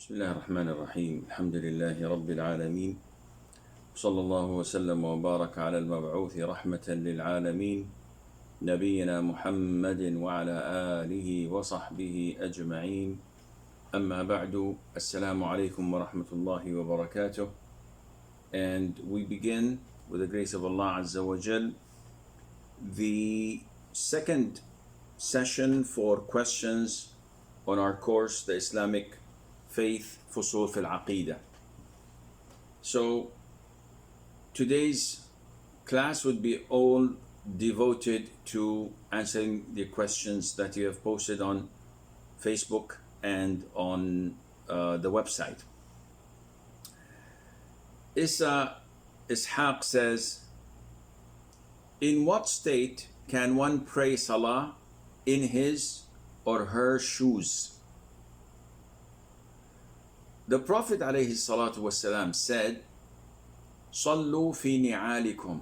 بسم الله الرحمن الرحيم الحمد لله رب العالمين صلى الله وسلم وبارك على المبعوث رحمة للعالمين نبينا محمد وعلى آله وصحبه أجمعين أما بعد السلام عليكم ورحمة الله وبركاته. And we begin with the grace of Allah Azza wa Jal the second session for questions on our course, the Islamic Faith Fusul fil Aqidah. So today's class would be all devoted to answering the questions that you have posted on Facebook and on the website. Ishaq says, in what state can one pray salah in his or her shoes? The Prophet ﷺ said, صلوا في نعالكم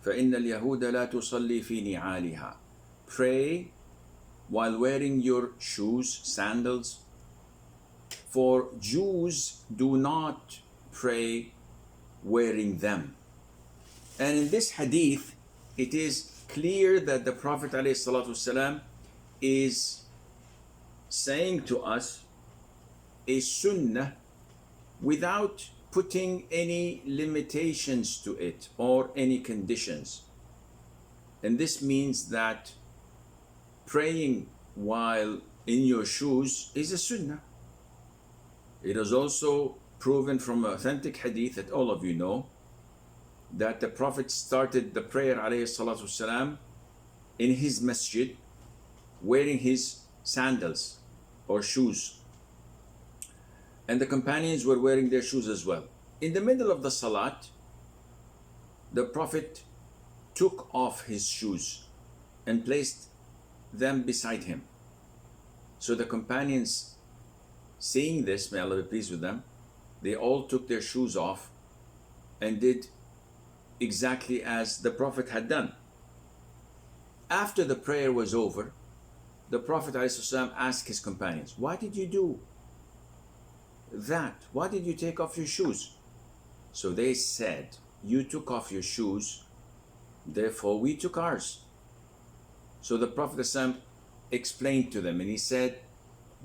فإن اليهود لا تصلي في نعالها. Pray while wearing your shoes, sandals, for Jews do not pray wearing them. And in this hadith, it is clear that the Prophet ﷺ is saying to us a sunnah without putting any limitations to it or any conditions. And this means that praying while in your shoes is a sunnah. It is also proven from authentic hadith that all of you know that the Prophet started the prayer ﷺ in his masjid wearing his sandals or shoes, and the companions were wearing their shoes as well. In the middle of the salat, the Prophet took off his shoes and placed them beside him. So the companions, seeing this, may Allah be pleased with them, they all took their shoes off and did exactly as the Prophet had done. After the prayer was over, the Prophet ﷺ asked his companions, why did you do that? Why did you take off your shoes? So they said, you took off your shoes, therefore we took ours. So the Prophet ﷺ explained to them, and he said,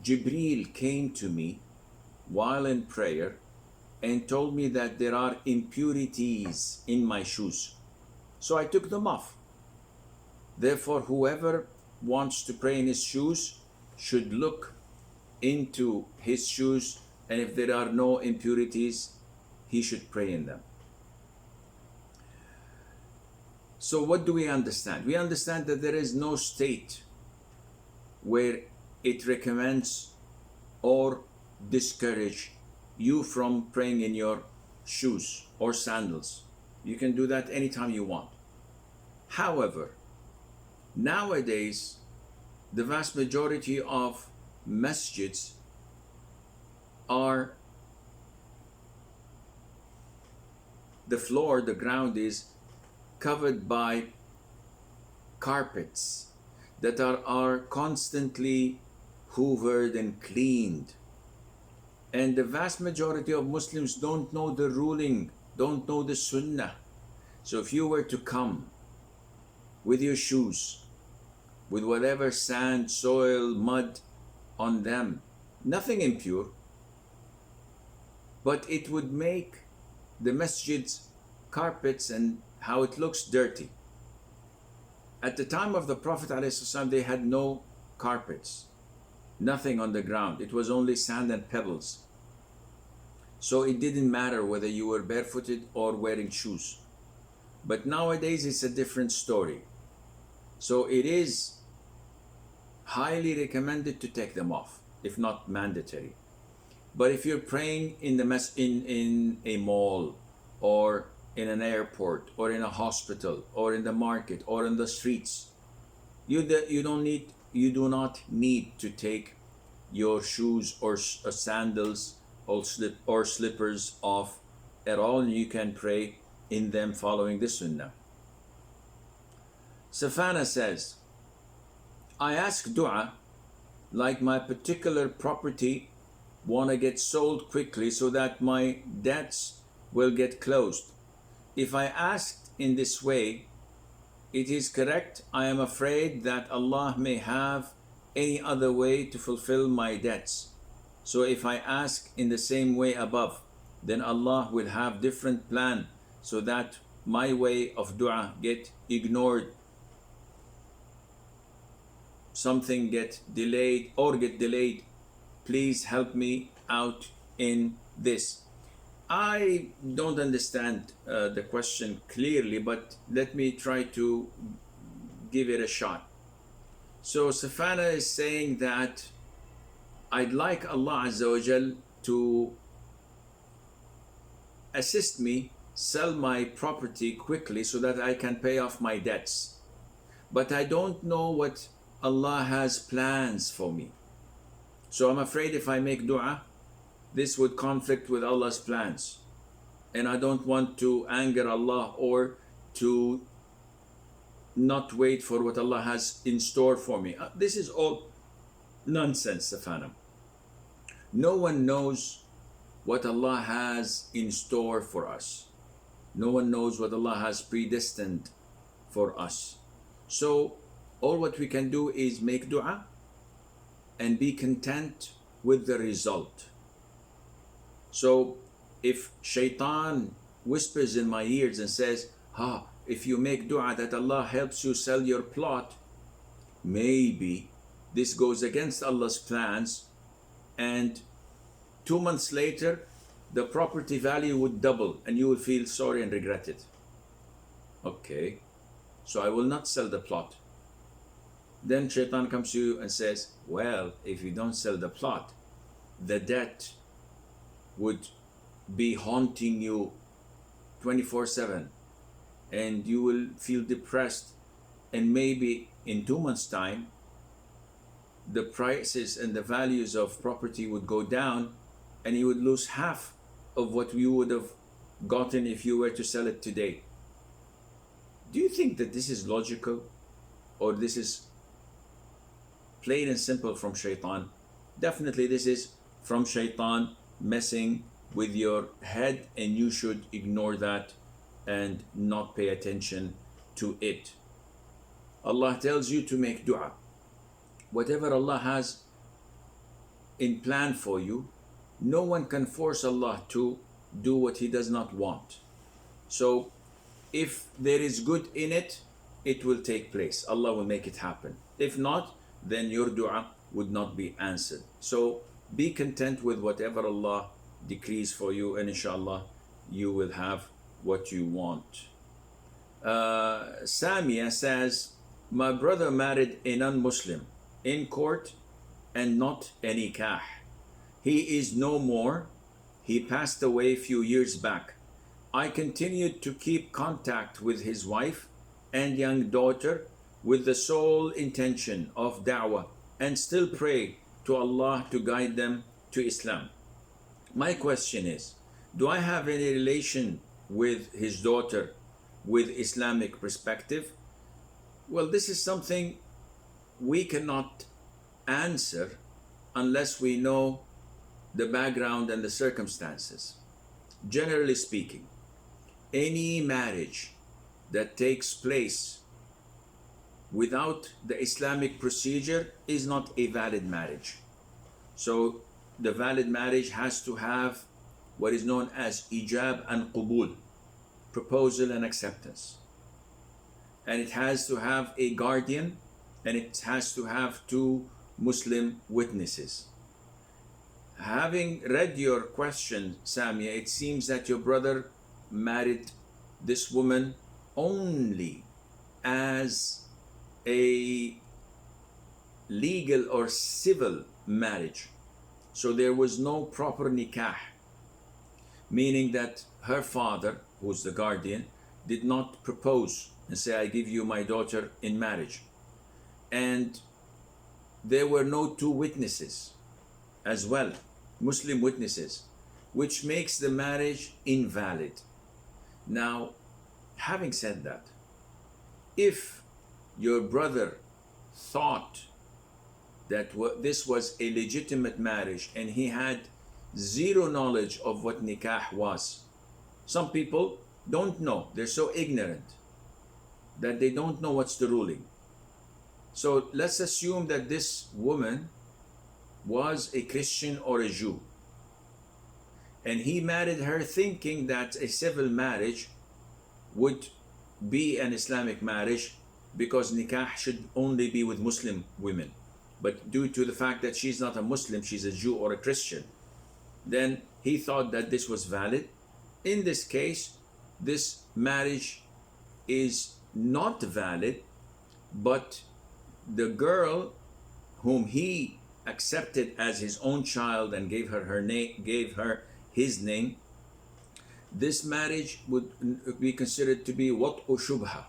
Jibreel came to me while in prayer and told me that there are impurities in my shoes. So I took them off. Therefore, whoever wants to pray in his shoes should look into his shoes, and if there are no impurities, he should pray in them. So what do we understand? We understand that there is no state where it recommends or discourage you from praying in your shoes or sandals. You can do that anytime you want. However, nowadays, the vast majority of masjids are, the floor, the ground is covered by carpets that are constantly hoovered and cleaned. And the vast majority of Muslims don't know the ruling, don't know the sunnah. So if you were to come with your shoes, with whatever sand, soil, mud on them, nothing impure, but it would make the masjid's carpets and how it looks dirty. At the time of the Prophet ﷺ, they had no carpets, nothing on the ground. It was only sand and pebbles. So it didn't matter whether you were barefooted or wearing shoes. But nowadays it's a different story. So it is highly recommended to take them off, if not mandatory. But if you're praying in the in a mall, or in an airport, or in a hospital, or in the market, or in the streets, you do not need to take your shoes or sandals or slippers off at all. You can pray in them following the sunnah. Safana says, I ask dua like my particular property want to get sold quickly so that my debts will get closed. If I asked in this way, it is correct. I am afraid that Allah may have any other way to fulfill my debts. So if I ask in the same way above, then Allah will have different plan so that my way of dua get ignored, something get delayed or get delayed. Please help me out in this. I don't understand the question clearly, but let me try to give it a shot. So Safana is saying that I'd like Allah Azza wa Jal to assist me sell my property quickly so that I can pay off my debts. But I don't know what Allah has plans for me. So I'm afraid if I make dua, this would conflict with Allah's plans. And I don't want to anger Allah or to not wait for what Allah has in store for me. This is all nonsense, Safana. No one knows what Allah has in store for us. No one knows what Allah has predestined for us. So all what we can do is make dua and be content with the result. So if shaitan whispers in my ears and says, if you make dua that Allah helps you sell your plot, maybe this goes against Allah's plans, and 2 months later the property value would double and you will feel sorry and regret it. Okay, so I will not sell the plot. Then shaitan comes to you and says, well, if you don't sell the plot, the debt would be haunting you 24/7 and you will feel depressed, and maybe in 2 months time the prices and the values of property would go down and you would lose half of what you would have gotten if you were to sell it today. Do you think that this is logical, or this is plain and simple from shaitan? Definitely this is from shaitan messing with your head, and you should ignore that and not pay attention to it. Allah tells you to make dua. Whatever Allah has in plan for you, no one can force Allah to do what He does not want. So if there is good in it, it will take place. Allah will make it happen. If not, then your dua would not be answered. So be content with whatever Allah decrees for you, and inshallah you will have what you want. Samia says, my brother married a non-Muslim in court and not a nikah. He is no more. He passed away a few years back. I continued to keep contact with his wife and young daughter with the sole intention of da'wah, and still pray to Allah to guide them to Islam. My question is, do I have any relation with his daughter with Islamic perspective? Well, this is something we cannot answer unless we know the background and the circumstances. Generally speaking, any marriage that takes place without the Islamic procedure is not a valid marriage. So the valid marriage has to have what is known as ijab and qubul, proposal and acceptance. And it has to have a guardian, and it has to have 2 Muslim witnesses. Having read your question, Samia, it seems that your brother married this woman only as a legal or civil marriage. So there was no proper nikah, meaning that her father, who's the guardian, did not propose and say, I give you my daughter in marriage. And there were no 2 witnesses as well, Muslim witnesses, which makes the marriage invalid. Now, having said that, if your brother thought that this was a legitimate marriage and he had zero knowledge of what nikah was. Some people don't know, they're so ignorant that they don't know what's the ruling. So let's assume that this woman was a Christian or a Jew, and he married her thinking that a civil marriage would be an Islamic marriage because nikah should only be with Muslim women. But due to the fact that she's not a Muslim, she's a Jew or a Christian, then he thought that this was valid. In this case, this marriage is not valid, but the girl whom he accepted as his own child and gave her his name, this marriage would be considered to be wat'u shubha,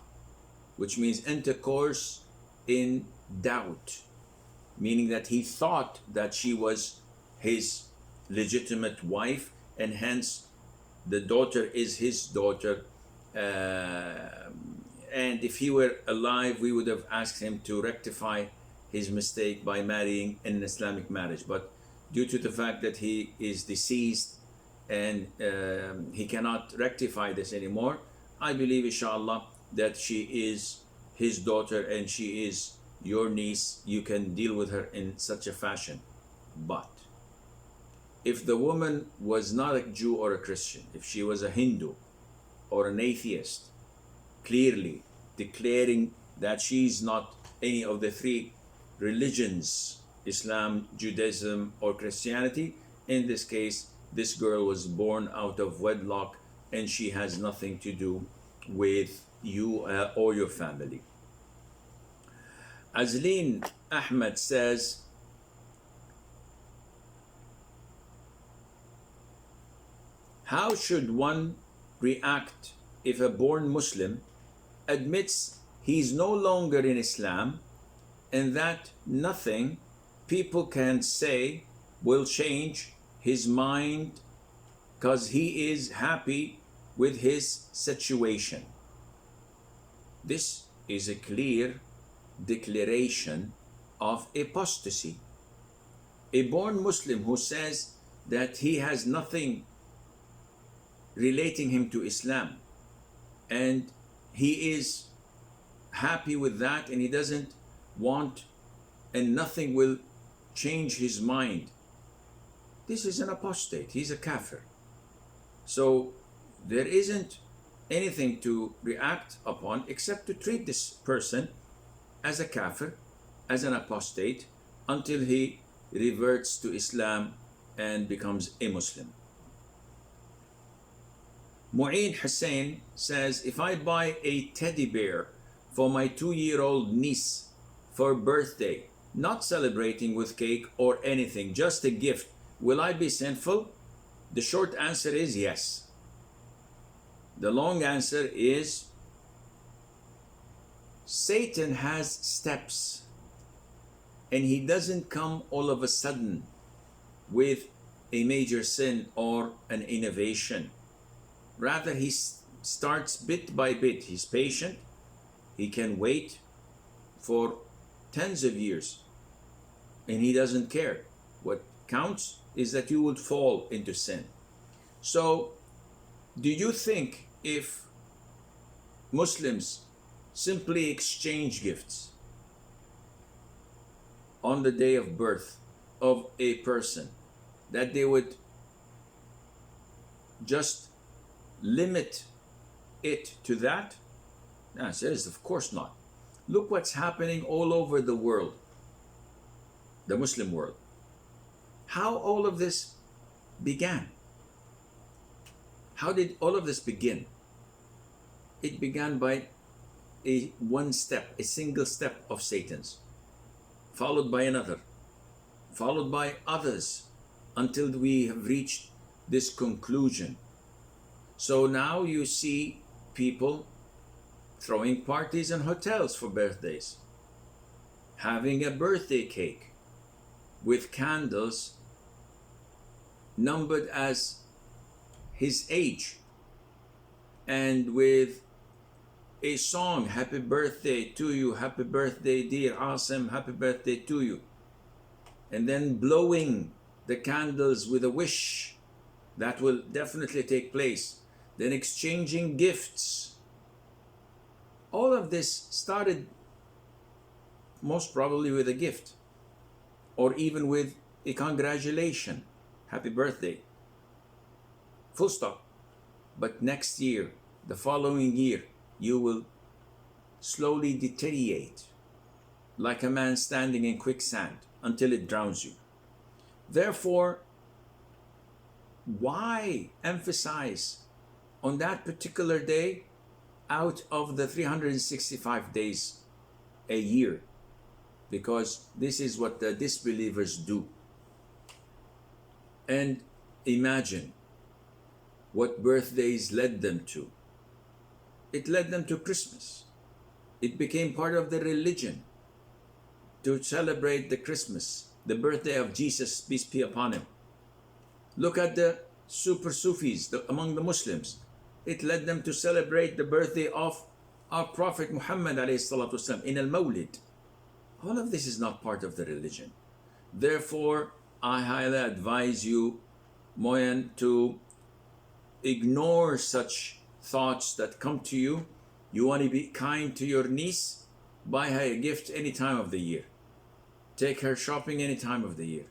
which means intercourse in doubt, meaning that he thought that she was his legitimate wife, and hence the daughter is his daughter. And if he were alive, we would have asked him to rectify his mistake by marrying an Islamic marriage. But due to the fact that he is deceased and he cannot rectify this anymore, I believe, inshallah, that she is his daughter and she is your niece. You can deal with her in such a fashion. But if the woman was not a Jew or a Christian, if she was a Hindu or an atheist, clearly declaring that she's not any of the three religions, Islam, Judaism, or Christianity, in this case, this girl was born out of wedlock and she has nothing to do with you or your family. Azleen Ahmed says, how should one react if a born Muslim admits he's no longer in Islam and that nothing people can say will change his mind because he is happy with his situation? This is a clear declaration of apostasy. A born Muslim who says that he has nothing relating him to Islam and he is happy with that and he doesn't want and nothing will change his mind, this is an apostate. He's a kafir. So there isn't anything to react upon except to treat this person as a kafir, as an apostate, until he reverts to Islam and becomes a Muslim. Mu'een Hussein says, if I buy a teddy bear for my 2-year-old niece for birthday, not celebrating with cake or anything, just a gift, will I be sinful? The short answer is yes. The long answer is Satan has steps and he doesn't come all of a sudden with a major sin or an innovation. Rather, he starts bit by bit. He's patient. He can wait for tens of years and he doesn't care. What counts is that you would fall into sin. So, do you think if Muslims simply exchange gifts on the day of birth of a person, that they would just limit it to that? The answer is, of course not. Look what's happening all over the world, the Muslim world. How all of this began. How did all of this begin? It began by a single step of Satan's, followed by another, followed by others, until we have reached this conclusion. So now you see people throwing parties in hotels for birthdays, having a birthday cake with candles numbered as his age, and with a song, happy birthday to you, happy birthday dear Asim, happy birthday to you, and then blowing the candles with a wish. That will definitely take place. Then exchanging gifts. All of this started most probably with a gift, or even with a congratulation, happy birthday, full stop. But next year, the following year, you will slowly deteriorate like a man standing in quicksand until it drowns you. Therefore, why emphasize on that particular day out of the 365 days a year? Because this is what the disbelievers do. And imagine what birthdays led them to. It led them to Christmas. It became part of the religion to celebrate the Christmas, the birthday of Jesus, peace be upon him. Look at the super Sufis among the Muslims. It led them to celebrate the birthday of our Prophet Muhammad ﷺ in al-Mawlid. All of this is not part of the religion. Therefore, I highly advise you, Moyan, to ignore such thoughts that come to you. You want to be kind to your niece? Buy her a gift any time of the year. Take her shopping any time of the year.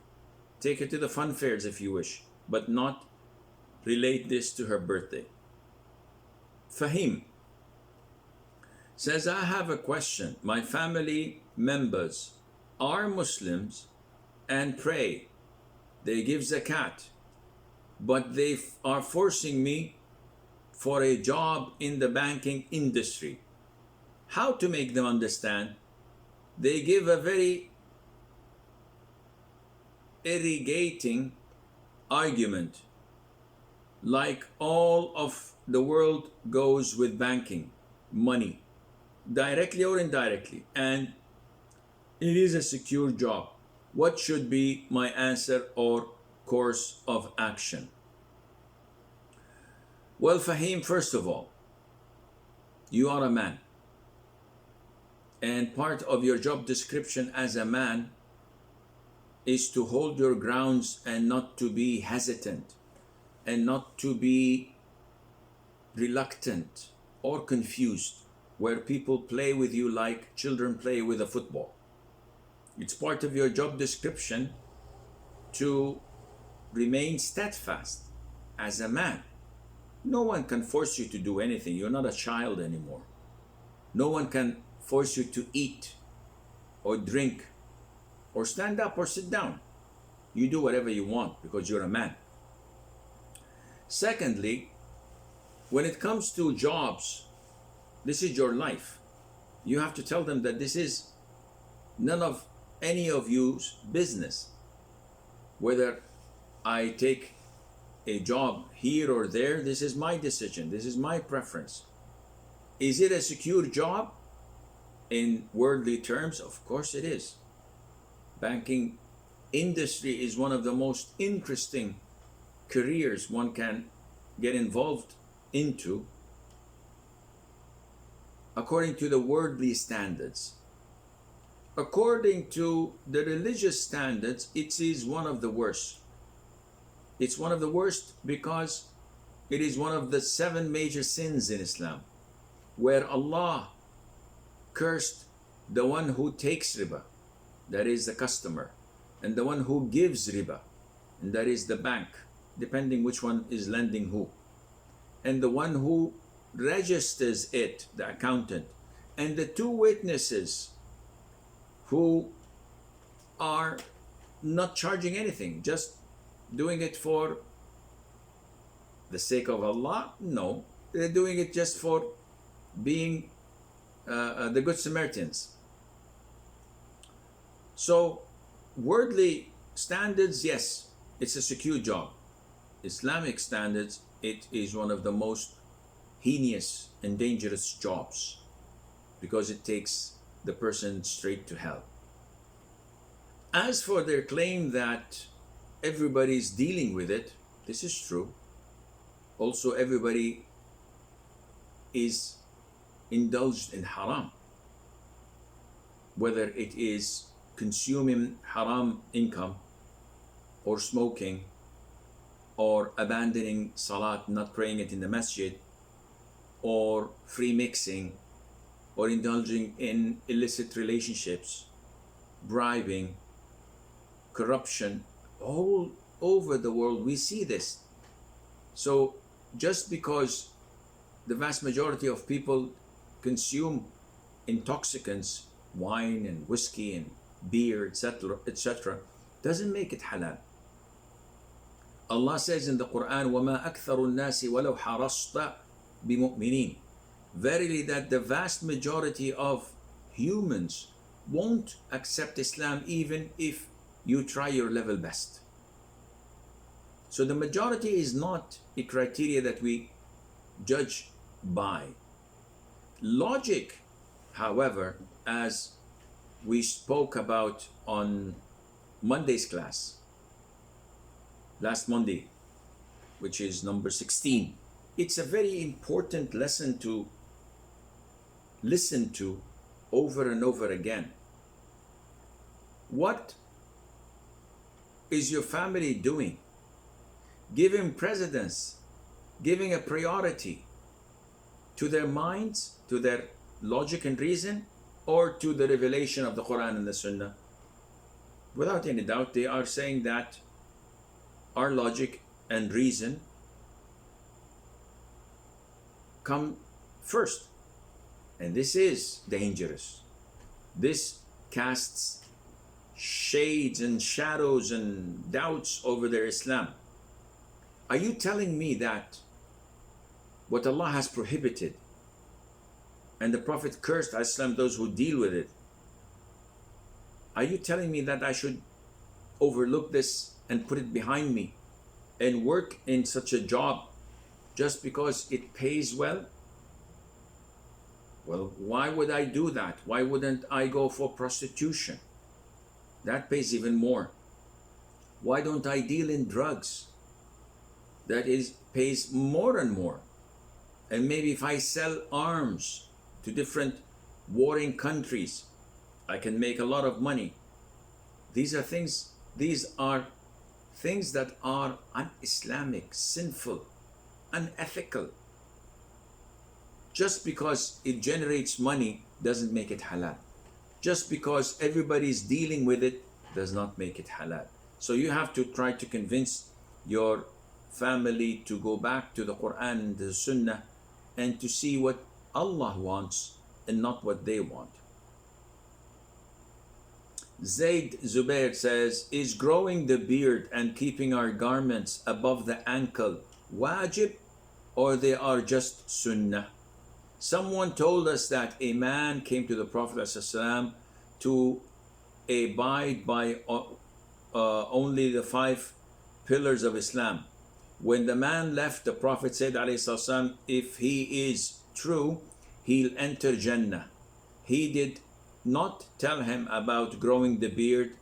Take her to the fun fairs if you wish, but not relate this to her birthday. Fahim says, I have a question. My family members are Muslims and pray. They give zakat, but they are forcing me for a job in the banking industry. How to make them understand? They give a very irrigating argument, like all of the world goes with banking, money, directly or indirectly, and it is a secure job. What should be my answer or course of action? Well, Fahim, first of all, you are a man, and part of your job description as a man is to hold your grounds and not to be hesitant and not to be reluctant or confused, where people play with you like children play with a football. It's part of your job description to remain steadfast as a man. No one can force you to do anything. You're not a child anymore. No one can force you to eat or drink or stand up or sit down. You do whatever you want because you're a man. Secondly, when it comes to jobs, this is your life. You have to tell them that this is none of any of you's business. Whether I take a job here or there, this is my decision. This is my preference. Is it a secure job? In worldly terms, of course it is. Banking industry is one of the most interesting careers one can get involved into according to the worldly standards. According to the religious standards, it is one of the worst. It's one of the worst because it is one of the 7 major sins in Islam, where Allah cursed the one who takes riba, that is the customer, and the one who gives riba, and that is the bank, depending which one is lending who, and the one who registers it, the accountant, and the 2 witnesses who are not charging anything, just doing it for the sake of Allah? No, they're doing it just for being the Good Samaritans. So worldly standards, yes, it's a secure job. Islamic standards, it is one of the most heinous and dangerous jobs because it takes the person straight to hell. As for their claim that everybody is dealing with it, this is true. Also, everybody is indulged in haram, whether it is consuming haram income or smoking or abandoning salat, not praying it in the masjid, or free mixing, or indulging in illicit relationships, bribing, corruption. All over the world we see this. So just because the vast majority of people consume intoxicants, wine and whiskey and beer, etc., etc., doesn't make it halal. Allah says in the Quran, وَمَا أَكْثَرُ النَّاسِ وَلَوْ حَرَصْتَ بِمُؤْمِنِينَ. Verily that the vast majority of humans won't accept Islam even if you try your level best. So the majority is not a criteria that we judge by. Logic, however, as we spoke about on Monday's class, last Monday, which is number 16, it's a very important lesson to listen to over and over again. What is your family doing? Giving precedence, giving a priority to their minds, to their logic and reason, or to the revelation of the Quran and the Sunnah? Without any doubt, they are saying that our logic and reason come first. And this is dangerous. This casts shades and shadows and doubts over their Islam. Are you telling me that what Allah has prohibited, and the Prophet cursed Islam those who deal with it, are you telling me that I should overlook this and put it behind me and work in such a job just because it pays well? Well, why would I do that? Why wouldn't I go for prostitution? That pays even more. Why don't I deal in drugs? That pays more and more. And maybe if I sell arms to different warring countries, I can make a lot of money. These are things that are un-Islamic, sinful, unethical. Just because it generates money doesn't make it halal. Just because everybody is dealing with it does not make it halal. So you have to try to convince your family to go back to the Quran and the Sunnah and to see what Allah wants and not what they want. Zayd Zubair says, is growing the beard and keeping our garments above the ankle wajib, or they are just sunnah? Someone told us that a man came to the Prophet ﷺ to abide by only the 5 pillars of Islam. When the man left, the Prophet said ﷺ, if he is true, he'll enter Jannah. He did not tell him about growing the beard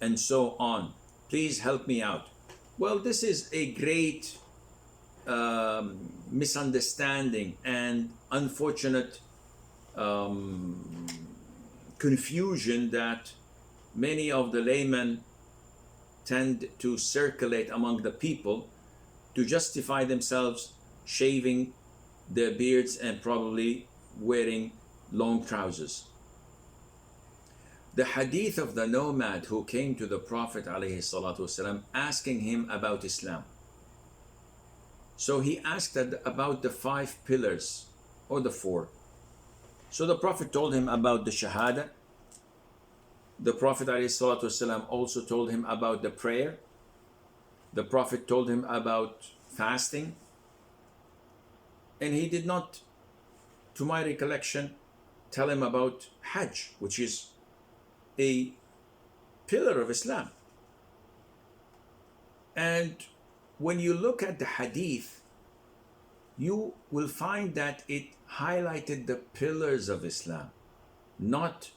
and so on. Please help me out. Well, this is a great misunderstanding and unfortunate confusion that many of the laymen tend to circulate among the people to justify themselves shaving their beards and probably wearing long trousers. The hadith of the nomad who came to the Prophet ﷺ asking him about Islam. So he asked about the 5 pillars or the 4. So the Prophet told him about the Shahada. The Prophet ﷺ also told him about the prayer. The Prophet told him about fasting. And he did not, to my recollection, tell him about Hajj, which is a pillar of Islam. And when you look at the hadith, you will find that it highlighted the pillars of Islam, not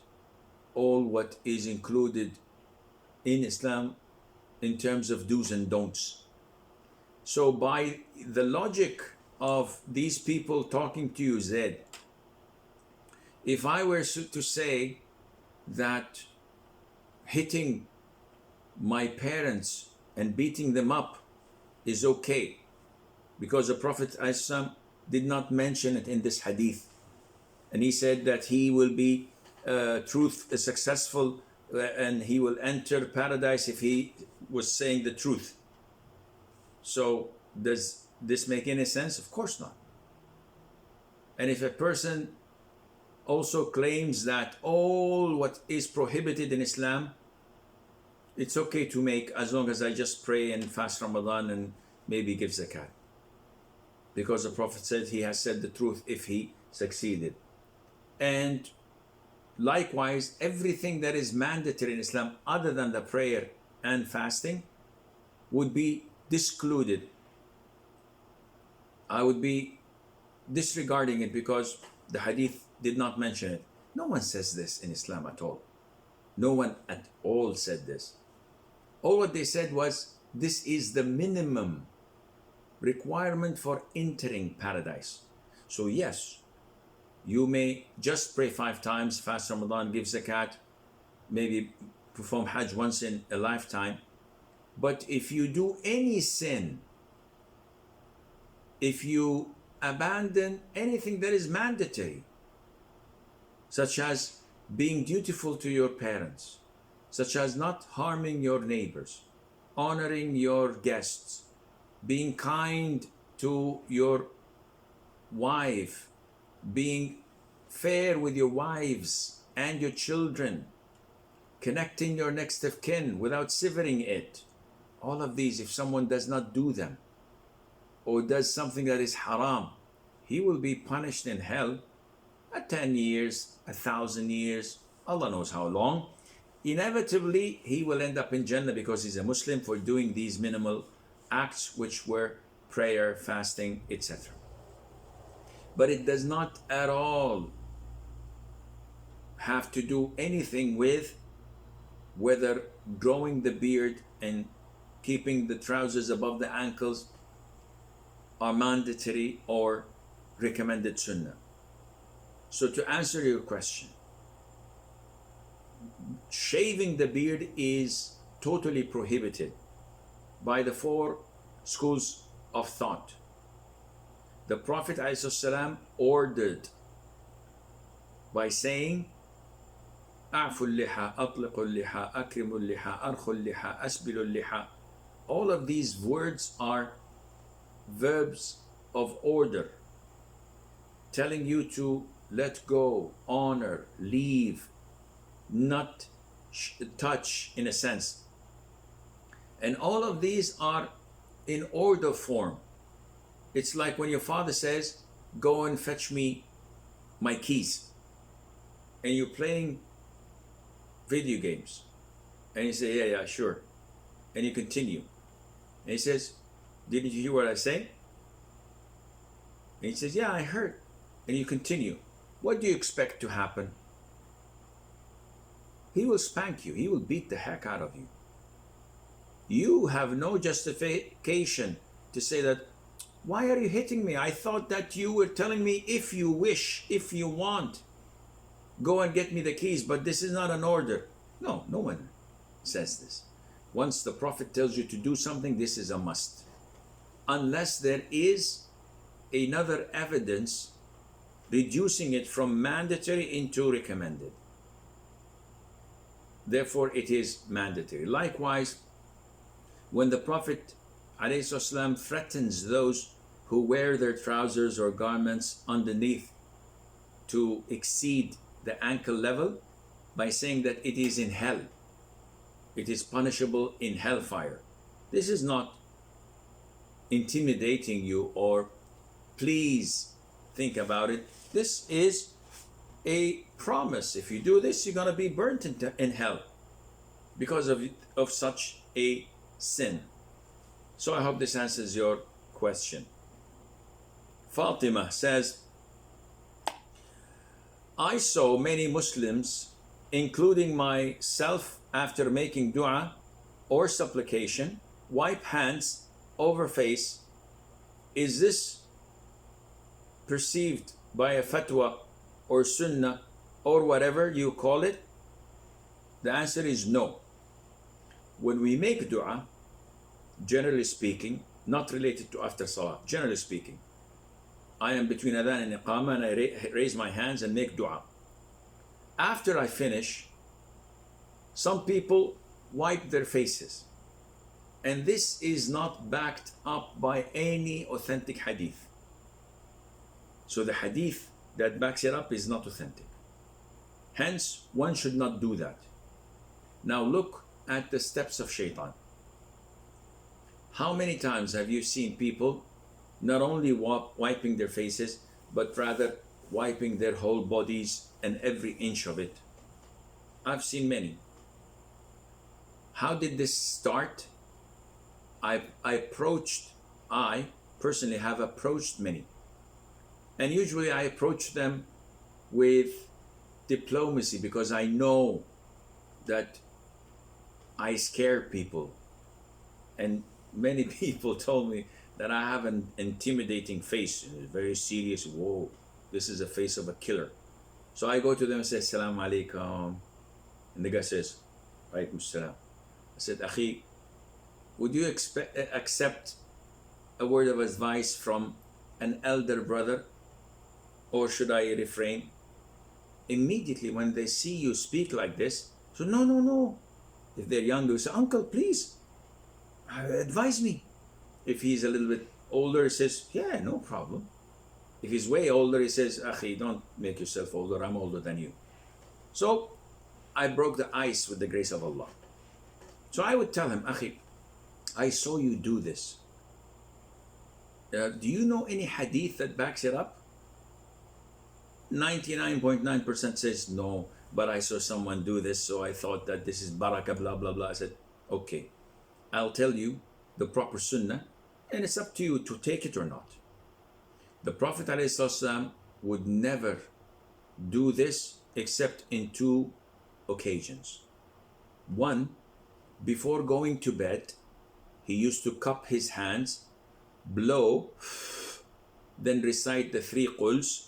all what is included in Islam in terms of do's and don'ts. So by the logic of these people talking to you, Zaid, if I were to say that hitting my parents and beating them up is okay, because the Prophet ﷺ did not mention it in this hadith. And he said that he will be successful and he will enter paradise if he was saying the truth. So does this make any sense? Of course not. And if a person also claims that all what is prohibited in Islam, it's okay to make, as long as I just pray and fast Ramadan and maybe give zakat. Because the Prophet said he has said the truth if he succeeded. And likewise, everything that is mandatory in Islam other than the prayer and fasting would be discluded. I would be disregarding it because the hadith did not mention it. No one says this in Islam at all. No one at all said this. All what they said was, this is the minimum requirement for entering paradise. So yes, you may just pray 5 times, fast Ramadan, give zakat, maybe perform Hajj once in a lifetime. But if you do any sin, if you abandon anything that is mandatory, such as being dutiful to your parents, such as not harming your neighbors, honoring your guests, being kind to your wife, being fair with your wives and your children, connecting your next of kin without severing it. All of these, if someone does not do them or does something that is haram, he will be punished in hell at 10 years, 1,000 years, Allah knows how long. Inevitably, he will end up in Jannah because he's a Muslim for doing these minimal acts, which were prayer, fasting, etc. But it does not at all have to do anything with whether growing the beard and keeping the trousers above the ankles are mandatory or recommended sunnah. So to answer your question, shaving the beard is totally prohibited by the 4 schools of thought. The Prophet ﷺ ordered by saying, أعفوا اللحى, أطلقوا اللحى, أكرموا اللحى, أرخوا اللحى, أسبلوا اللحى. All of these words are verbs of order, telling you to let go, honor, leave, not touch in a sense. And all of these are in order form. It's like when your father says, go and fetch me my keys. And you're playing video games. And you say, yeah, sure. And you continue. And he says, didn't you hear what I say? And he says, yeah, I heard. And you continue. What do you expect to happen? He will spank you. He will beat the heck out of you. You have no justification to say that, why are you hitting me? I thought that you were telling me if you wish, if you want, go and get me the keys, but this is not an order. No, no one says this. Once the Prophet tells you to do something, this is a must. Unless there is another evidence reducing it from mandatory into recommended. Therefore, it is mandatory. Likewise, when the Prophet ﷺ threatens those who wear their trousers or garments underneath to exceed the ankle level by saying that it is in hell, it is punishable in hellfire. This is not intimidating you or please think about it. This is a promise. If you do this, you're going to be burnt in hell because of such a sin. So I hope this answers your question. Fatima says, I saw many Muslims, including myself, after making dua or supplication, wipe hands over face. Is this perceived by a fatwa or sunnah or whatever you call it? The answer is no. When we make dua, generally speaking, not related to after salah, generally speaking, I am between adhan and iqamah and I raise my hands and make dua. After I finish, some people wipe their faces. And this is not backed up by any authentic hadith. So the hadith that backs it up is not authentic. Hence, one should not do that. Now look at the steps of shaitan. How many times have you seen people not only wiping their faces, but rather wiping their whole bodies and every inch of it? I've seen many. How did this start? I personally have approached many. And usually I approach them with diplomacy because I know that I scare people. And many people told me that I have an intimidating face, very serious. Whoa, this is the face of a killer. So I go to them and say, Assalamu alaikum. And the guy says, Alaikum salam. I said, Akhi, would you accept a word of advice from an elder brother, or should I refrain? Immediately when they see you speak like this, so no. If they're younger, say, uncle, please, advise me. If he's a little bit older, he says, yeah, no problem. If he's way older, he says, Akhi, don't make yourself older, I'm older than you. So I broke the ice with the grace of Allah. So I would tell him, Akhi, I saw you do this. Do you know any hadith that backs it up? 99.9% says no, but I saw someone do this, so I thought that this is barakah, blah, blah, blah. I said, okay, I'll tell you the proper sunnah, and it's up to you to take it or not. The Prophet ﷺ would never do this except in two occasions. One, before going to bed, he used to cup his hands, blow, then recite the 3 quls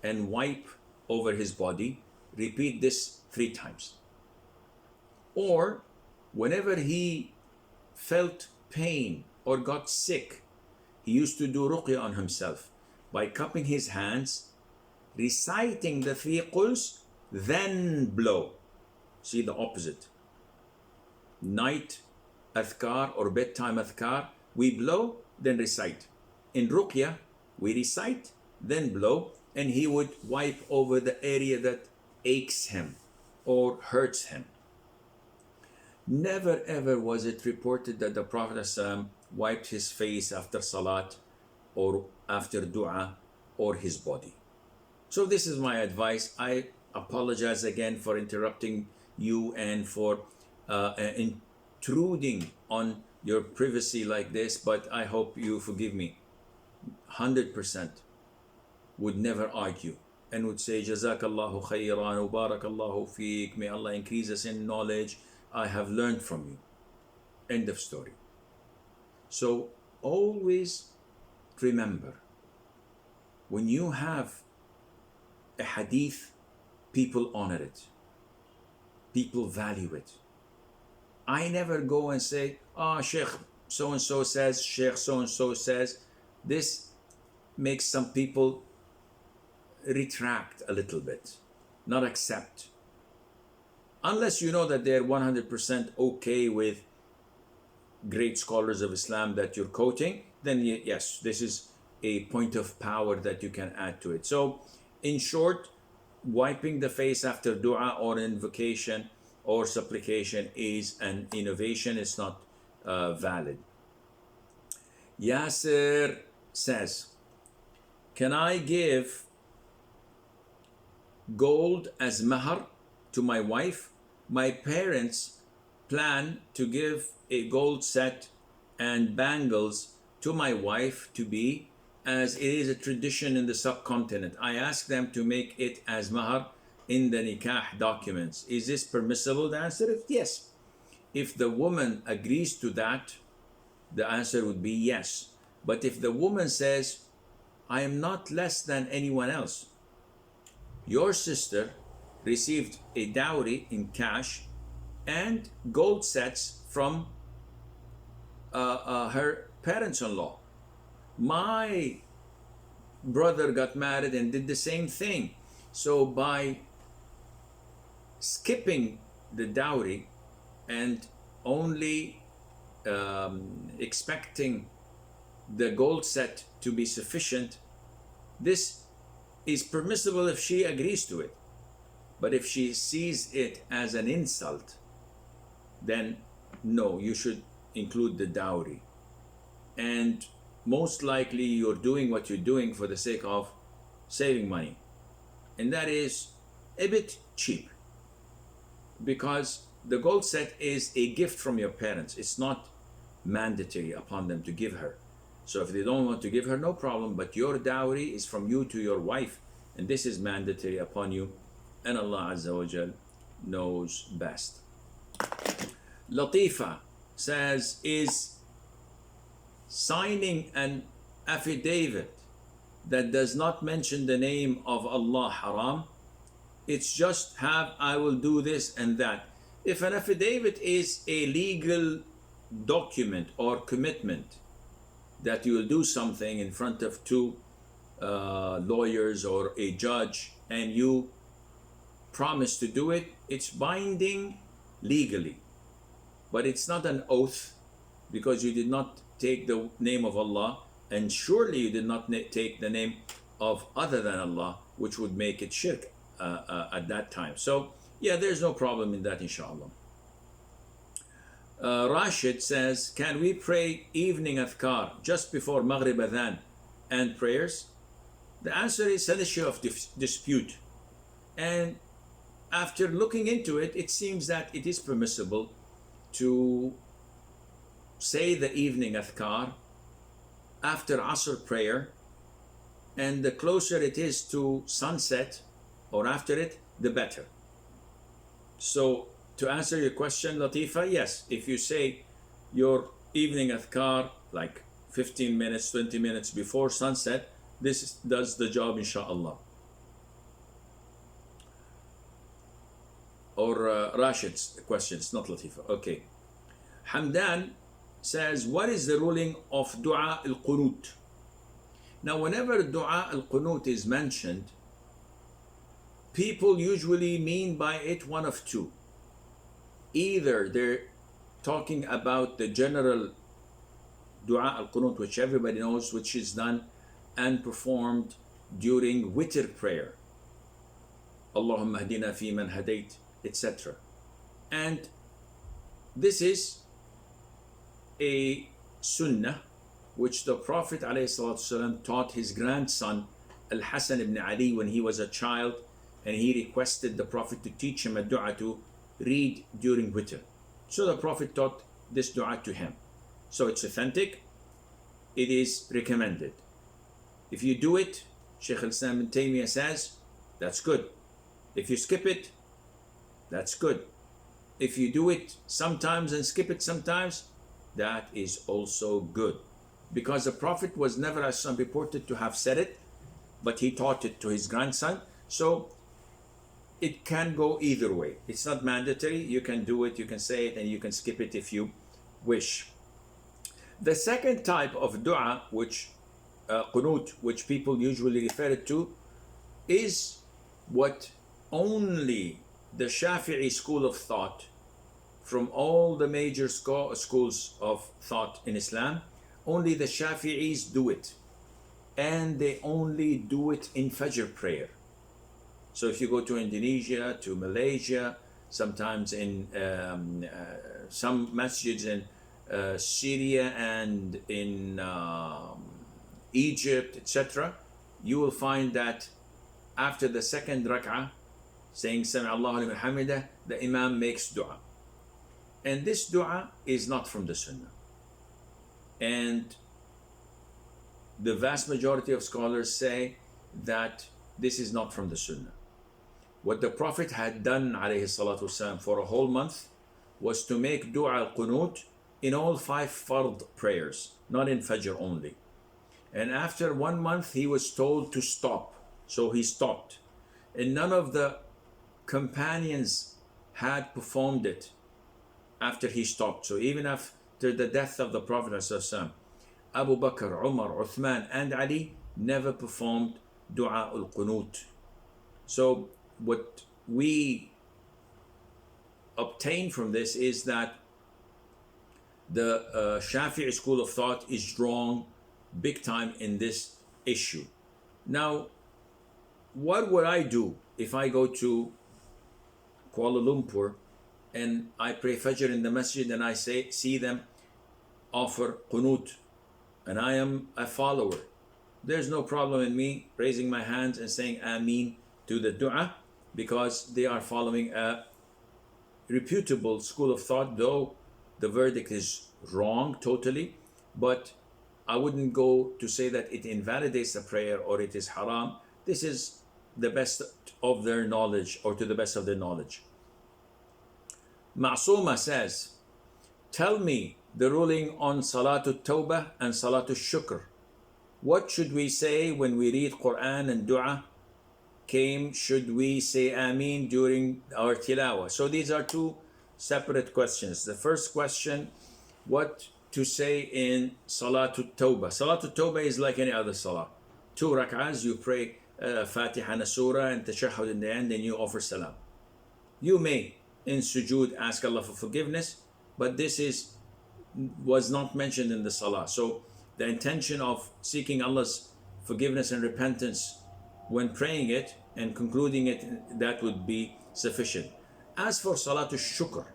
and wipe over his body. Repeat this 3 times. Or whenever he felt pain or got sick, he used to do ruqya on himself by cupping his hands, reciting the 3 quls, then blow. See the opposite. Night athkaar or bedtime athkaar, we blow, then recite. In ruqya, we recite, then blow, and he would wipe over the area that aches him or hurts him. Never ever was it reported that the Prophet ﷺ wiped his face after salat or after dua or his body. So this is my advice. I apologize again for interrupting you and for intruding on your privacy like this, but I hope you forgive me. 100% would never argue and would say, Jazakallahu khayran, barakallahu feek, may Allah increase us in knowledge, I have learned from you. End of story. So always remember, when you have a hadith, people honor it, people value it. I never go and say, Sheikh so-and-so says, Sheikh so-and-so says. This makes some people retract a little bit, not accept. Unless you know that they're 100% okay with great scholars of Islam that you're quoting, then yes, this is a point of power that you can add to it. So in short, wiping the face after dua or invocation or supplication is an innovation. It's not valid. Yasser says, can I give gold as mahr to my wife? My parents plan to give a gold set and bangles to my wife to be, as it is a tradition in the subcontinent. I asked them to make it as mahr in the nikah documents. Is this permissible? The answer is yes. If the woman agrees to that, the answer would be yes. But if the woman says, I am not less than anyone else, your sister received a dowry in cash and gold sets from her parents-in-law. My brother got married and did the same thing. So by skipping the dowry and only expecting the gold set to be sufficient, this is permissible if she agrees to it. But if she sees it as an insult, then no, you should include the dowry. And most likely you're doing what you're doing for the sake of saving money. And that is a bit cheap, because the gold set is a gift from your parents. It's not mandatory upon them to give her. So if they don't want to give her, no problem, but your dowry is from you to your wife, and this is mandatory upon you, and Allah Azza wa Jal knows best. Latifa says, is signing an affidavit that does not mention the name of Allah haram? It's just have, I will do this and that. If an affidavit is a legal document or commitment that you will do something in front of two lawyers or a judge, and you promise to do it, it's binding legally. But it's not an oath, because you did not take the name of Allah, and surely you did not take the name of other than Allah, which would make it shirk at that time. So yeah, there's no problem in that, inshallah. Rashid says, can we pray evening athkaar just before Maghrib adhan and prayers? The answer is an issue of dispute. And after looking into it, it seems that it is permissible to say the evening athkaar after Asr prayer, and the closer it is to sunset or after it, the better. So to answer your question, Latifa, yes, if you say your evening athkar like 15 minutes, 20 minutes before sunset, this does the job, inshallah. Or Rashid's question, it's not Latifa. Okay. Hamdan says, what is the ruling of dua al-Qunoot? Now, whenever dua al-Qunoot is mentioned, people usually mean by it one of two. Either they're talking about the general dua al-Qunoot, which everybody knows, which is done and performed during witr prayer. Allahumma hadina fi man hadayt, etc. And this is a sunnah which the Prophet ﷺ taught his grandson Al-Hasan ibn Ali when he was a child, and he requested the Prophet to teach him a dua to read during witr. So the Prophet taught this dua to him. So it's authentic, it is recommended. If you do it, Sheikh Islam ibn Taymiyyah says, that's good. If you skip it, that's good. If you do it sometimes and skip it sometimes, that is also good. Because the Prophet was never, as some reported, to have said it, but he taught it to his grandson. So it can go either way. It's not mandatory. You can do it, you can say it, and you can skip it if you wish. The second type of dua, which Qunoot, which people usually refer it to, is what only the Shafi'i school of thought, from all the major schools of thought in Islam, only the Shafi'is do it, and they only do it in Fajr prayer. So if you go to Indonesia, to Malaysia, sometimes in some masjids in Syria and in Egypt, etc., you will find that after the second rak'ah, saying Sami Allahu liman hamidah, the Imam makes dua. And this dua is not from the Sunnah. And the vast majority of scholars say that this is not from the Sunnah. What the Prophet had done, alayhi salatu wasalam, for a whole month was to make dua al-Qunoot in all 5 fard prayers, not in Fajr only. And after 1 month, he was told to stop. So he stopped. And none of the companions had performed it after he stopped. So even after after the death of the Prophet ﷺ, Abu Bakr, Umar, Uthman, and Ali never performed Dua al-Qunut. So what we obtain from this is that the Shafi'i school of thought is wrong big time in this issue. Now, what would I do if I go to Kuala Lumpur and I pray Fajr in the masjid and I see them offer Qunut and I am a follower? There's no problem in me raising my hands and saying Ameen to the dua, because they are following a reputable school of thought, though the verdict is wrong totally. But I wouldn't go to say that it invalidates the prayer or it is haram. This is the best of their knowledge, or to the best of their knowledge. Ma'suma says, tell me the ruling on Salatul Tawbah and Salatul Shukr. What should we say when we read Quran and dua came? Should we say Ameen during our tilawah? So these are two separate questions. The first question, what to say in Salatul Tawbah. Salatul Tawbah is like any other salah. 2 rak'ahs, you pray Fatiha and Surah and Tashahhud in the end, and you offer salam. You may in sujood ask Allah for forgiveness, but this was not mentioned in the salah. So the intention of seeking Allah's forgiveness and repentance when praying it and concluding it, that would be sufficient. As for Salatul Shukr,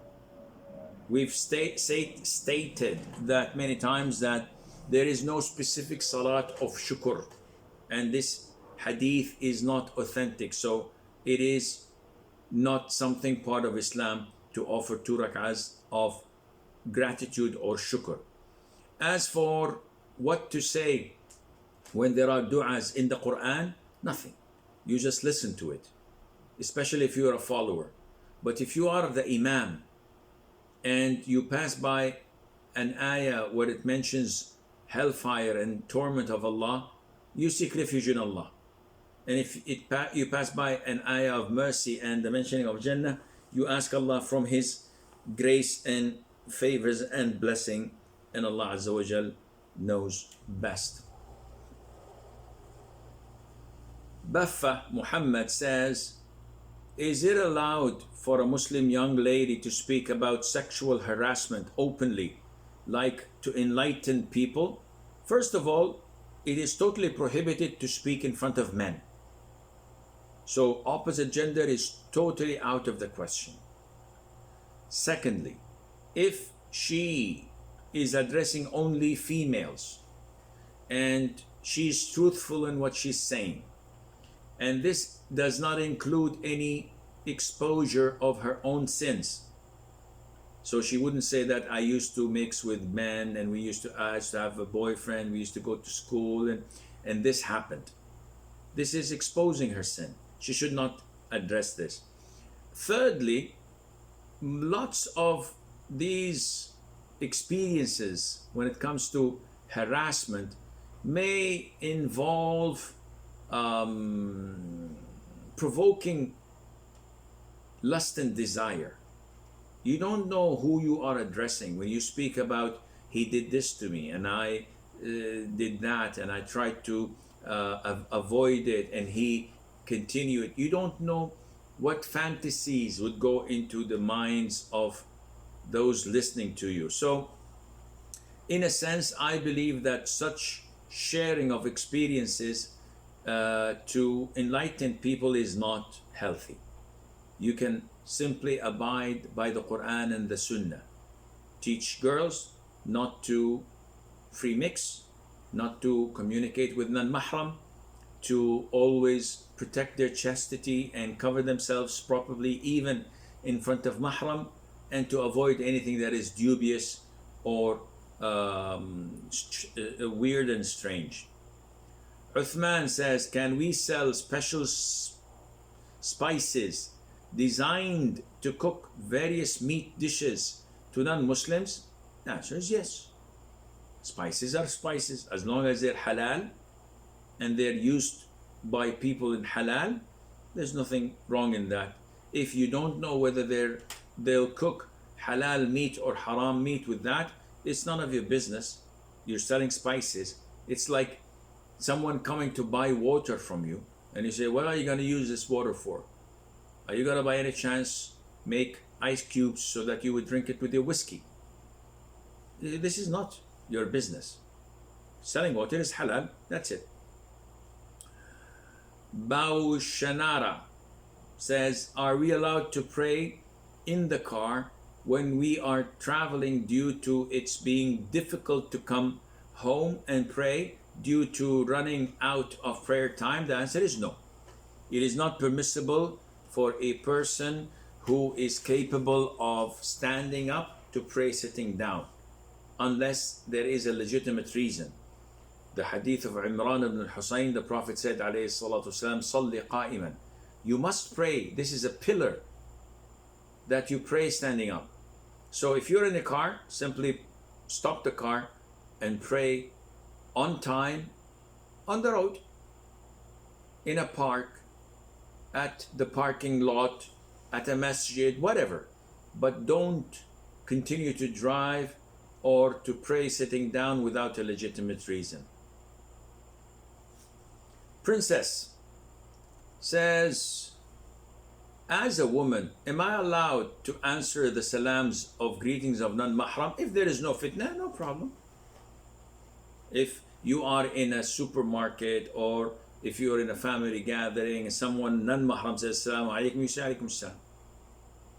we've stated that many times that there is no specific salat of shukr, and this hadith is not authentic, so it is not something part of Islam to offer 2 rak'ahs of gratitude or shukr. As for what to say when there are du'as in the Quran, nothing. You just listen to it, especially if you are a follower. But if you are the Imam and you pass by an ayah where it mentions hellfire and torment of Allah, you seek refuge in Allah. And if you pass by an ayah of mercy and the mentioning of Jannah, you ask Allah from His grace and favors and blessing, and Allah Azza wa Jal knows best. Baffa Muhammad says, is it allowed for a Muslim young lady to speak about sexual harassment openly, like to enlighten people? First of all, it is totally prohibited to speak in front of men. So opposite gender is totally out of the question. Secondly, if she is addressing only females and she's truthful in what she's saying, and this does not include any exposure of her own sins, so she wouldn't say that I used to mix with men and I used to have a boyfriend, we used to go to school and this happened. This is exposing her sin. She should not address this. Thirdly, lots of these experiences when it comes to harassment may involve provoking lust and desire. You don't know who you are addressing when you speak about he did this to me and I did that and I tried to avoid it and he continued. You don't know what fantasies would go into the minds of those listening to you. So in a sense, I believe that such sharing of experiences to enlighten people is not healthy. You can simply abide by the Quran and the Sunnah. Teach girls not to free mix, not to communicate with non-mahram, to always protect their chastity and cover themselves properly even in front of mahram, and to avoid anything that is dubious or weird and strange. Uthman says, can we sell special spices designed to cook various meat dishes to non-Muslims? The answer is yes. Spices are spices. As long as they're halal and they're used by people in halal, there's nothing wrong in that. If you don't know whether they'll cook halal meat or haram meat with that, it's none of your business. You're selling spices. It's like someone coming to buy water from you, and you say, what are you going to use this water for? Are you going to by any chance make ice cubes so that you would drink it with your whiskey? This is not your business. Selling water is halal, that's it. Baushanara says, are we allowed to pray in the car when we are traveling due to its being difficult to come home and pray due to running out of prayer time? The answer is no. It is not permissible for a person who is capable of standing up to pray sitting down, unless there is a legitimate reason. The hadith of Imran ibn al-Husayn, the Prophet said, alayhi salatu wasalam, Salli qa'iman. You must pray. This is a pillar that you pray standing up. So if you're in a car, simply stop the car and pray on time, on the road, in a park, at the parking lot, at a masjid, whatever. But don't continue to drive or to pray sitting down without a legitimate reason. Princess says, as a woman, am I allowed to answer the salams of greetings of non-mahram? If there is no fitna, no problem. If you are in a supermarket, or if you are in a family gathering and someone non-mahram says assalamu alaikum, you say alaikum salam.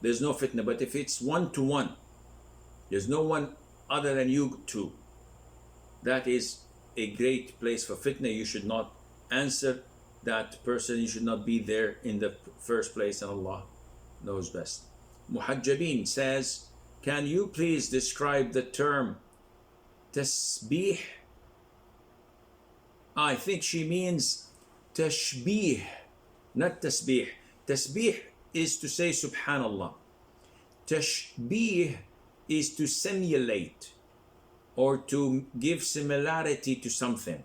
There's no fitna. But if it's one-to-one, there's no one other than you two, that is a great place for fitna. You should not answer that person. You should not be there in the first place, and Allah knows best. Muhajjabeen says, can you please describe the term Tashbeeh? I think she means Tashbeeh, not Tasbeeh. Tasbeeh is to say Subhanallah. Tashbeeh is to simulate or to give similarity to something.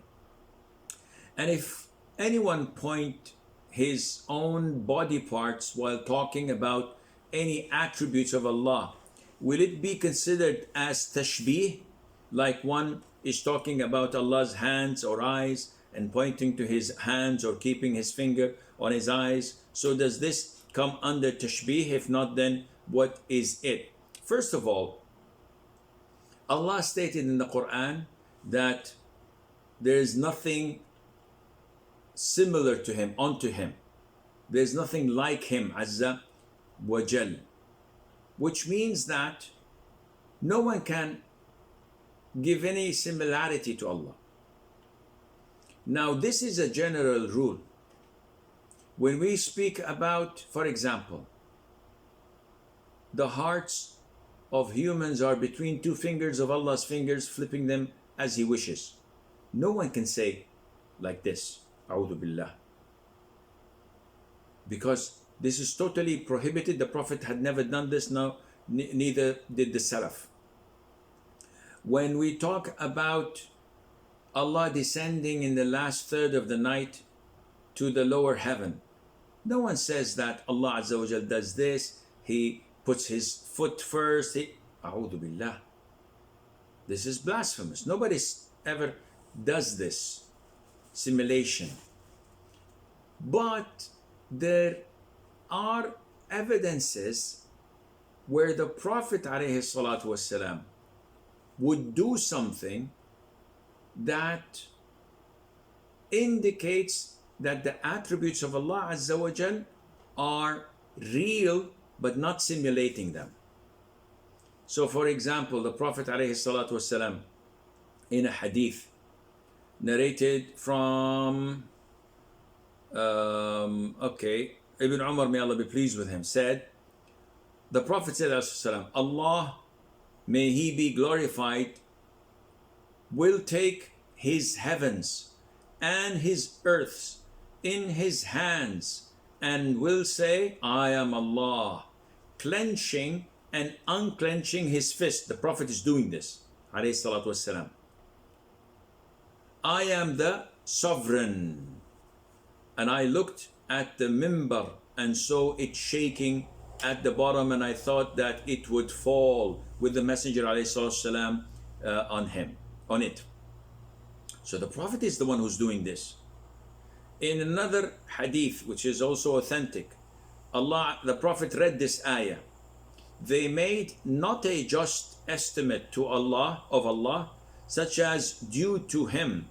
And if anyone point his own body parts while talking about any attributes of Allah, will it be considered as tashbeeh? Like one is talking about Allah's hands or eyes and pointing to his hands or keeping his finger on his eyes. So does this come under tashbeeh? If not, then what is it? First of all, Allah stated in the Quran that there is nothing similar to him, unto him. There's nothing like him, Azza wa Jal. Which means that no one can give any similarity to Allah. Now, this is a general rule. When we speak about, for example, the hearts of humans are between two fingers of Allah's fingers, flipping them as He wishes. No one can say like this, A'udhu Billah. Because this is totally prohibited. The Prophet had never done this, now neither did the Salaf. When we talk about Allah descending in the last third of the night to the lower heaven, no one says that Allah Azza wa Jal does this. He puts his foot first. A'udhu Billah. This is blasphemous. Nobody ever does this simulation. But there are evidences where the Prophet ﷺ would do something that indicates that the attributes of Allah Azza wa Jal are real but not simulating them. So for example, the Prophet ﷺ in a hadith narrated from Ibn Umar, may Allah be pleased with him, said, the Prophet said, Allah, may He be glorified, will take His heavens and His earths in His hands and will say, I am Allah, clenching and unclenching His fist. The Prophet is doing this, alayhi salatu wassalam. I am the sovereign. And I looked at the mimbar and saw it shaking at the bottom, and I thought that it would fall with the Messenger ﷺ on it. So the Prophet is the one who's doing this. In another hadith, which is also authentic, the Prophet read this ayah. They made not a just estimate to Allah of Allah, such as due to Him,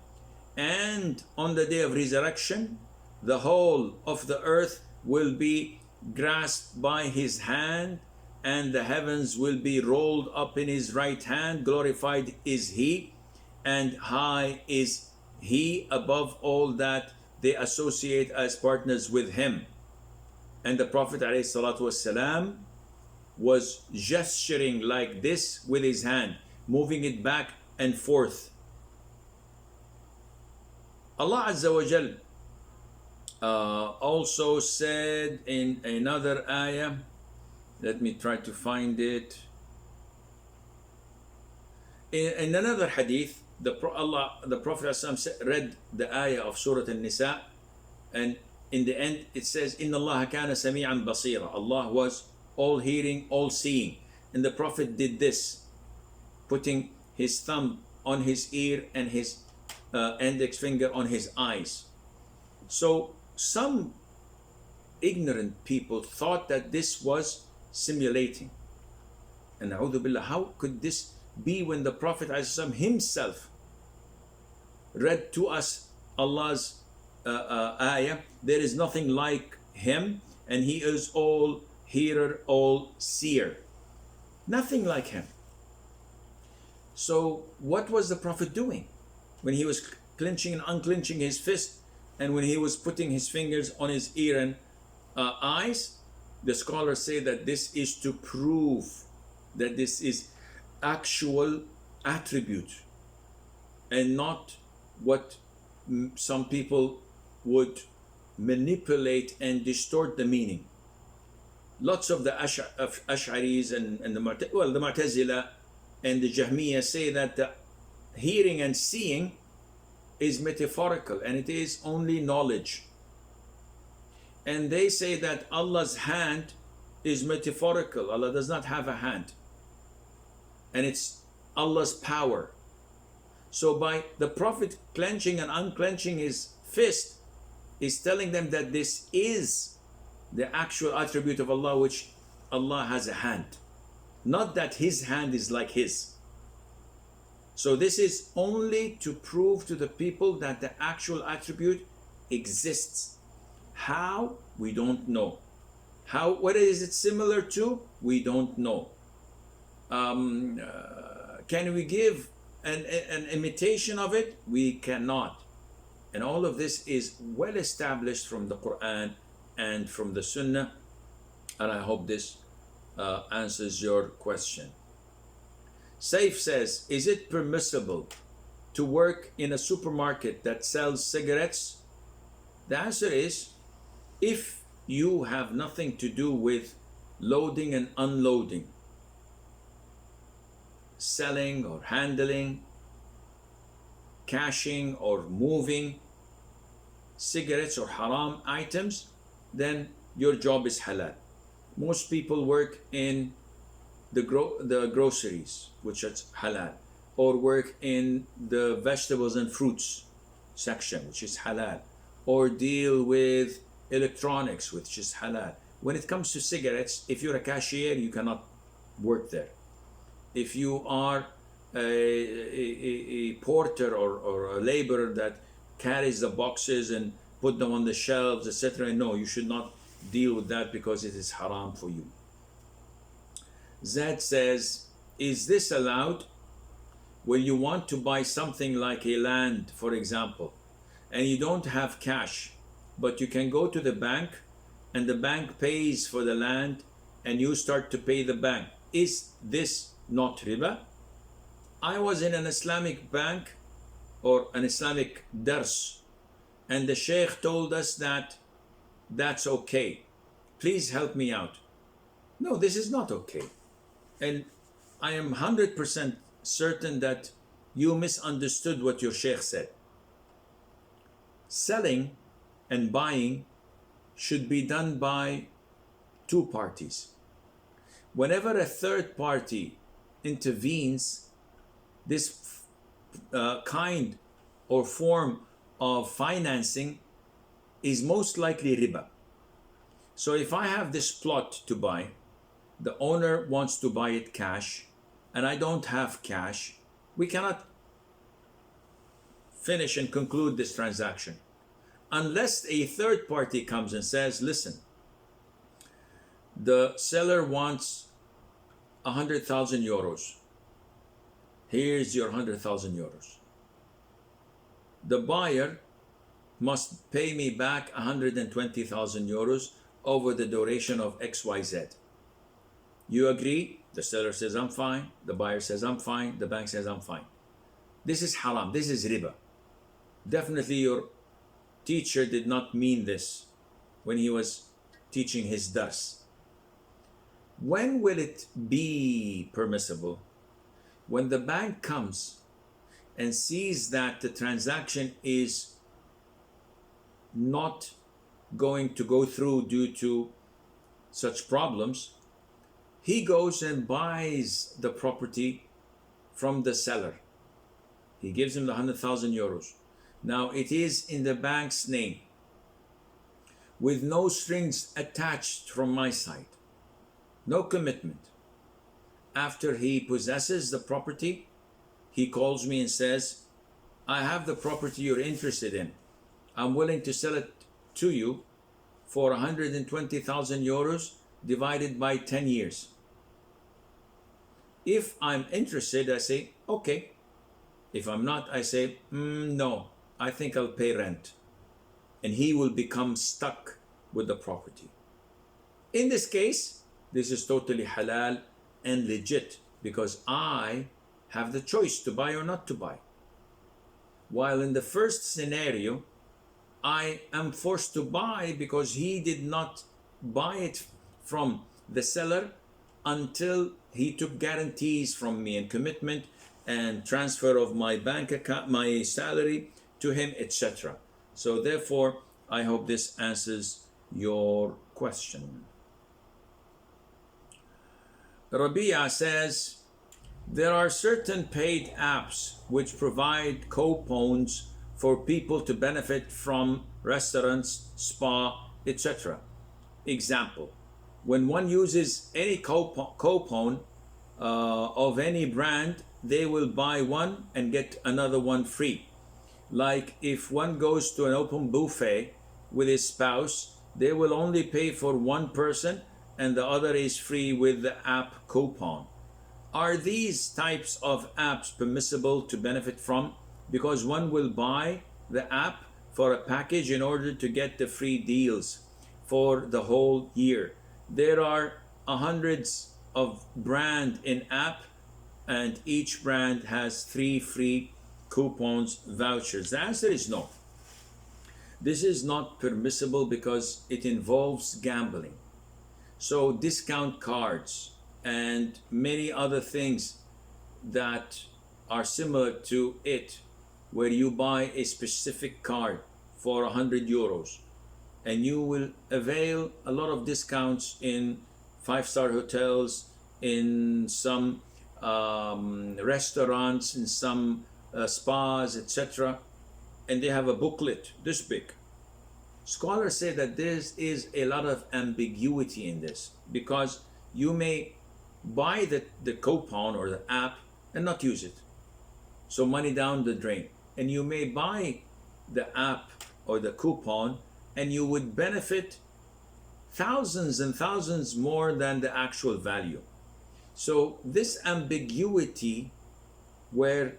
and on the day of resurrection, the whole of the earth will be grasped by His hand, and the heavens will be rolled up in His right hand. Glorified is He, and high is He above all that they associate as partners with Him. And the Prophet ﷺ was gesturing like this with his hand, moving it back and forth. Allah Azza wa Jal also said in another ayah, let me try to find it. In another hadith, the Prophet ﷺ read the ayah of Surah An-Nisa, and in the end it says, Inna Allah kana sami'an basira. Allah was all hearing, all seeing. And the Prophet did this, putting his thumb on his ear and his index finger on his eyes. So some ignorant people thought that this was simulating. And a'udhu billah, how could this be when the Prophet ﷺ himself read to us Allah's ayah? There is nothing like Him, and He is all hearer, all seer. Nothing like Him. So what was the Prophet doing when he was clenching and unclenching his fist, and when he was putting his fingers on his ear and eyes? The scholars say that this is to prove that this is actual attribute and not what some people would manipulate and distort the meaning. Lots of the Ash'aris and the Mu'tazila and the Jahmiyyah say that the hearing and seeing is metaphorical and it is only knowledge. And they say that Allah's hand is metaphorical. Allah does not have a hand. And it's Allah's power. So by the Prophet clenching and unclenching his fist, is telling them that this is the actual attribute of Allah, which Allah has a hand. Not that His hand is like His. So this is only to prove to the people that the actual attribute exists. How? We don't know. How? What is it similar to? We don't know. Can we give an imitation of it? We cannot. And all of this is well established from the Quran and from the Sunnah. And I hope this answers your question. Saif says, is it permissible to work in a supermarket that sells cigarettes? The answer is, if you have nothing to do with loading and unloading, selling or handling, cashing or moving cigarettes or haram items, then your job is halal. Most people work in the groceries, which is halal, or work in the vegetables and fruits section, which is halal, or deal with electronics, which is halal. When it comes to cigarettes, if you're a cashier, you cannot work there. If you are a porter or a laborer that carries the boxes and put them on the shelves, etc., no, you should not deal with that because it is haram for you. Zed says, is this allowed when you want to buy something like a land, for example, and you don't have cash, but you can go to the bank and the bank pays for the land and you start to pay the bank? Is this not riba? I was in an Islamic bank or an Islamic dars, and the Sheikh told us that that's okay. Please help me out. No, this is not okay. And I am 100% certain that you misunderstood what your Sheikh said. Selling and buying should be done by two parties. Whenever a third party intervenes, this kind or form of financing is most likely riba. So if I have this plot to buy, the owner wants to buy it cash, and I don't have cash, we cannot finish and conclude this transaction unless a third party comes and says, listen, the seller wants 100,000 euros. Here's your 100,000 euros. The buyer must pay me back 120,000 euros over the duration of XYZ. You agree? The seller says, I'm fine. The buyer says, I'm fine. The bank says, I'm fine. This is haram. This is riba. Definitely your teacher did not mean this when he was teaching his dars. When will it be permissible? When the bank comes and sees that the transaction is not going to go through due to such problems, he goes and buys the property from the seller. He gives him the 100,000 euros. Now it is in the bank's name with no strings attached from my side, no commitment. After he possesses the property, he calls me and says, I have the property you're interested in. I'm willing to sell it to you for 120,000 euros divided by 10 years. If I'm interested, I say, okay. If I'm not, I say, no, I think I'll pay rent. And he will become stuck with the property. In this case, this is totally halal and legit because I have the choice to buy or not to buy. While in the first scenario, I am forced to buy because he did not buy it from the seller until he took guarantees from me and commitment and transfer of my bank account, my salary to him, etc. So therefore, I hope this answers your question. Rabia says, there are certain paid apps which provide coupons for people to benefit from restaurants, spa, etc. Example, when one uses any coupon of any brand, they will buy one and get another one free. Like if one goes to an open buffet with his spouse, they will only pay for one person and the other is free with the app coupon. Are these types of apps permissible to benefit from? Because one will buy the app for a package in order to get the free deals for the whole year. There are hundreds of brand in app and each brand has 3 free coupons, vouchers. The answer is no. This is not permissible because it involves gambling. So discount cards and many other things that are similar to it, where you buy a specific card for 100 euros and you will avail a lot of discounts in 5-star hotels, in some restaurants, in some spas, etc. And they have a booklet this big. Scholars say that there is a lot of ambiguity in this because you may buy the coupon or the app and not use it. So money down the drain. And you may buy the app or the coupon and you would benefit thousands and thousands more than the actual value. So this ambiguity where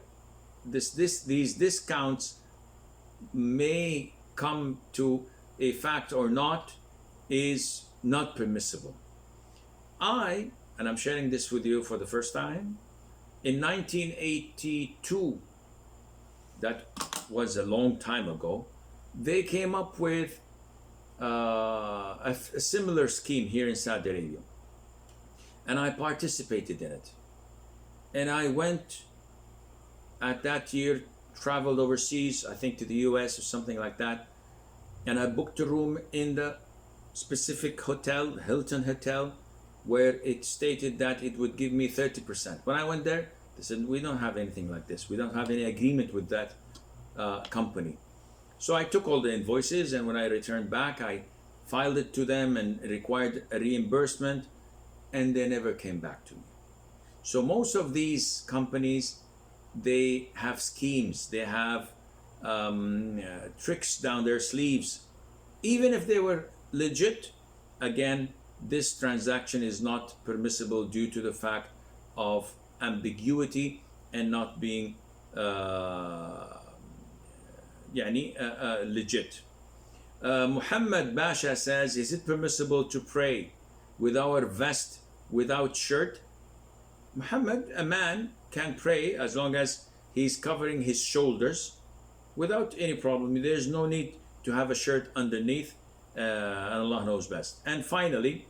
these discounts may come to a fact or not is not permissible. And I'm sharing this with you for the first time, in 1982, that was a long time ago, they came up with a similar scheme here in Saudi Arabia. And I participated in it. And I went at that year, traveled overseas, I think to the US or something like that. And I booked a room in the specific hotel, Hilton Hotel, where it stated that it would give me 30%. When I went there, They said, we don't have anything like this. We don't have any agreement with that company. So I took all the invoices, and when I returned back, I filed it to them and required a reimbursement, and they never came back to me. So most of these companies, they have schemes, they have tricks down their sleeves. Even if they were legit, again, this transaction is not permissible due to the fact of ambiguity and not being legit. Muhammad Basha says, is it permissible to pray with our vest without shirt? Muhammad, a man can pray as long as he's covering his shoulders without any problem. There's no need to have a shirt underneath, and Allah knows best. And finally,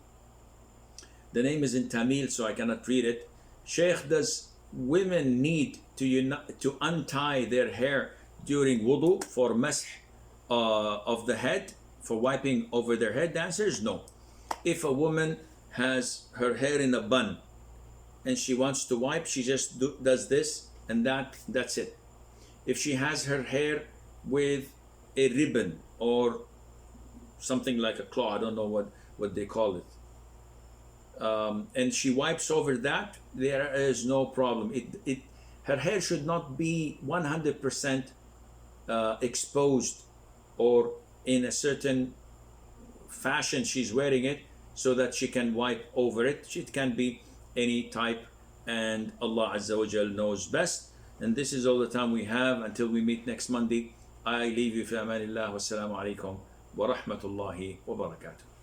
the name is in Tamil, so I cannot read it. Sheikh, does women need to untie their hair during wudu for mash of the head, for wiping over their head? The answer is no. If a woman has her hair in a bun and she wants to wipe, she just does this, and that's it. If she has her hair with a ribbon or something like a claw, I don't know what they call it, and she wipes over that, there is no problem. Her hair should not be 100% exposed or in a certain fashion she's wearing it so that she can wipe over it. It can be any type, and Allah Azza wa Jal knows best. And this is all the time we have. Until we meet next Monday, I leave you fi amanillah. Wassalamu alaikum wa rahmatullahi wa barakatuh.